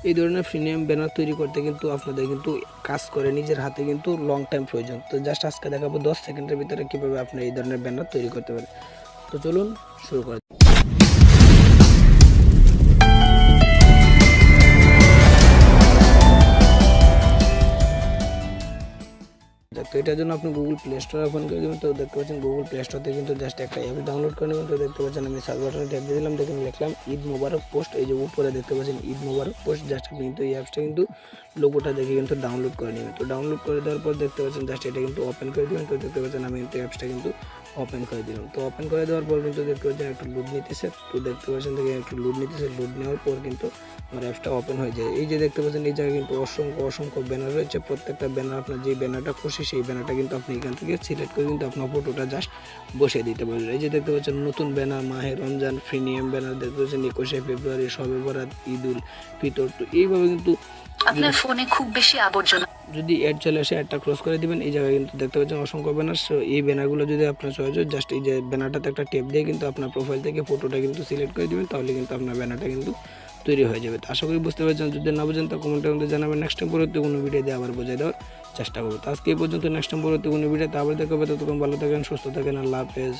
এই ধরনের premium banner তৈরি করতে কিন্তু আপনাদের কিন্তু কাজ করে নিজের হাতে কিন্তু লং টাইম প্রয়োজন। তো জাস্ট আজকে দেখাবো 10 সেকেন্ডের ভিতরে কীভাবে আপনি এই ধরনের ব্যানার তৈরি করতে পারেন। তো চলুন শুরু করা যাক। তো এটার জন্য আপনি গুগল প্লে স্টোর ওপেন করে দেবেন। তো দেখতে পাচ্ছেন গুগল প্লে স্টোর থেকে কিন্তু জাস্ট একটা অ্যাপ ডাউনলোড করে নেবেন। তো দেখতে পাচ্ছেন আমি সার্চ বাটনে ট্যাপ দিয়ে দিলাম, দেখুন লিখলাম ঈদ মোবারক পোস্ট। এই যে উপরে দেখতে পাচ্ছেন ঈদ মোবারক পোস্ট, জাস্ট আপনি কিন্তু এই অ্যাপসটা কিন্তু লোগোটা দেখে কিন্তু ডাউনলোড করে নেবেন। তো ডাউনলোড করে দেওয়ার পর দেখতে পাচ্ছেন জাস্ট এটা কিন্তু ওপেন করে দেবেন। তো দেখতে পাচ্ছেন আমি কিন্তু অ্যাপসটা কিন্তু ওপেন করে দিলাম। তো ওপেন করে দেওয়ার পর কিন্তু দেখতে পাচ্ছেন একটু লোড নিতেছে। তো দেখতে পাচ্ছেন দেখে একটু লোড নিতেছে, লোড নেওয়ার পর কিন্তু আমার অ্যাপসটা ওপেন হয়ে যায়। এই যে দেখতে পাচ্ছেন এই জায়গায় কিন্তু অসংখ্য ব্যানার রয়েছে। প্রত্যেকটা ব্যানার আপনার যে ব্যানারটা খুশি সেই ব্যানারটা কিন্তু আপনি এখান থেকে সিলেক্ট করে কিন্তু আপনার ফটোটা জাস্ট বসিয়ে দিতে পারবেন। এই যে দেখতে পাচ্ছেন নতুন ব্যানার, মাহে রমজান প্রিমিয়াম ব্যানার দেখতে পাচ্ছেন 21শে ফেব্রুয়ারি, শবে বরাত, ঈদ উল ফিতর। তো এইভাবে কিন্তু আপনার ফোনে খুব বেশি আবর্জনা যদি অ্যাড চলে আসে অ্যাডটা ক্লোজ করে দিবেন। এই জায়গায় কিন্তু দেখতে পাচ্ছেন অসংখ্য ব্যানার। সো এই ব্যানারগুলো যদি আপনার চয়েস হয় জাস্ট এই যে ব্যানারটাতে একটা টেপ দিয়ে কিন্তু আপনার প্রোফাইল থেকে ফটোটা কিন্তু সিলেক্ট করে দিবেন, তাহলে কিন্তু আপনার ব্যানারটা কিন্তু তৈরি হয়ে যাবে। তো আশা করি বুঝতে পারছেন। যদি না বুঝেন তা কমেন্টের মধ্যে জানাবেন, নেক্সট টাইম পরবর্তী কোনো ভিডিও দিয়ে আবার বোঝাই দেওয়ার চেষ্টা করবো। তো আজকে এই পর্যন্ত, নেক্সট টাইম পরবর্তী কোনো ভিডিওতে আবার দেখা হবে। ততক্ষণ ভালো থাকেন, সুস্থ থাকেন, আল্লাহ হাফেজ।